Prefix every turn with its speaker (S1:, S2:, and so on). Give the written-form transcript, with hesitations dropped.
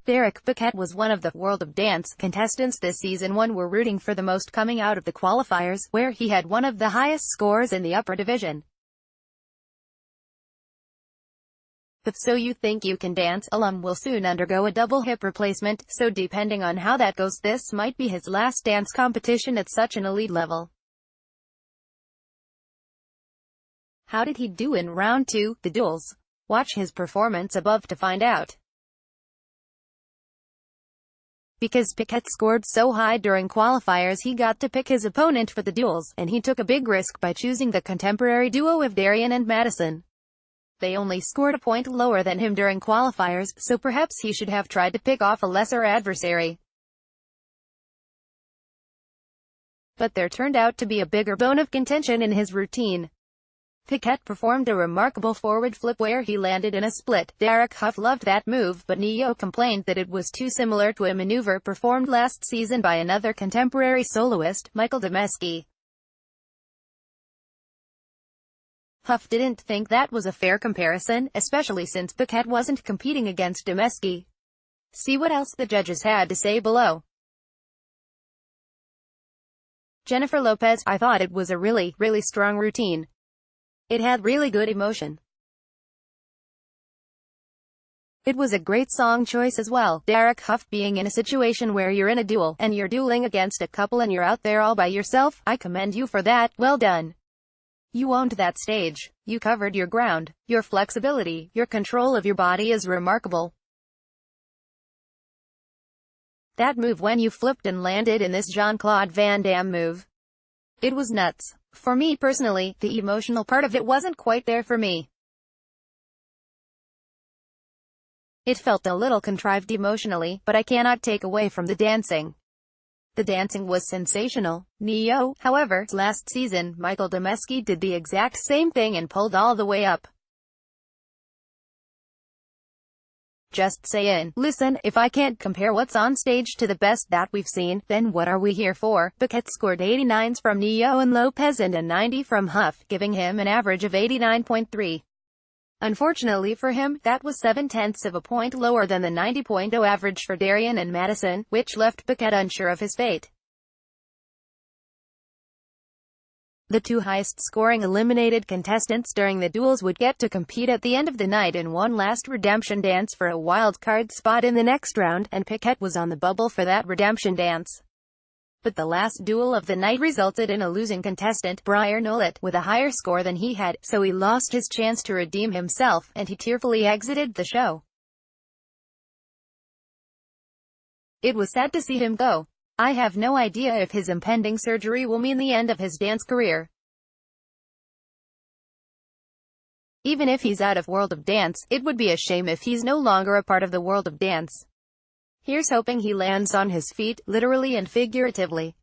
S1: Derek Piquette was one of the World of Dance contestants this season. One were rooting for the most coming out of the qualifiers, where he had one of the highest scores in the upper division. The So You Think You Can Dance alum will soon undergo a double hip replacement, so depending on how that goes, this might be his last dance competition at such an elite level. How did he do in round 2, the duels? Watch his performance above to find out. Because Piquette scored so high during qualifiers, he got to pick his opponent for the duels, and he took a big risk by choosing the contemporary duo of Darian and Madison. They only scored a point lower than him during qualifiers, so perhaps he should have tried to pick off a lesser adversary. But there turned out to be a bigger bone of contention in his routine. Piquette performed a remarkable forward flip where he landed in a split. Hough loved that move, but Neo complained that it was too similar to a maneuver performed last season by another contemporary soloist, Michael Demesky. Hough didn't think that was a fair comparison, especially since Piquette wasn't competing against Demesky. See what else the judges had to say below. Jennifer Lopez: I thought it was a really strong routine. It had really good emotion. It was a great song choice as well. Derek: Hough, being in a situation where you're in a duel, and you're dueling against a couple and you're out there all by yourself, I commend you for that. Well done. You owned that stage. You covered your ground. Your flexibility, your control of your body is remarkable. That move when you flipped and landed in this Jean-Claude Van Damme move. It was nuts. For me personally, the emotional part of it wasn't quite there for me. It felt a little contrived emotionally, but I cannot take away from the dancing. The dancing was sensational. Neo, however, last season, Michael Demesky did the exact same thing and pulled all the way up. Just saying. Listen, if I can't compare what's on stage to the best that we've seen, then what are we here for? Piquette scored 89s from Neo and Lopez and a 90 from Hough, giving him an average of 89.3. Unfortunately for him, that was 0.7 of a point lower than the 90.0 average for Darian and Madison, which left Piquette unsure of his fate. The two highest-scoring eliminated contestants during the duels would get to compete at the end of the night in one last redemption dance for a wild-card spot in the next round, and Piquette was on the bubble for that redemption dance. But the last duel of the night resulted in a losing contestant, Brian Nolet, with a higher score than he had, so he lost his chance to redeem himself, and he tearfully exited the show. It was sad to see him go. I have no idea if his impending surgery will mean the end of his dance career. Even if he's out of World of Dance, it would be a shame if he's no longer a part of the World of Dance. Here's hoping he lands on his feet, literally and figuratively.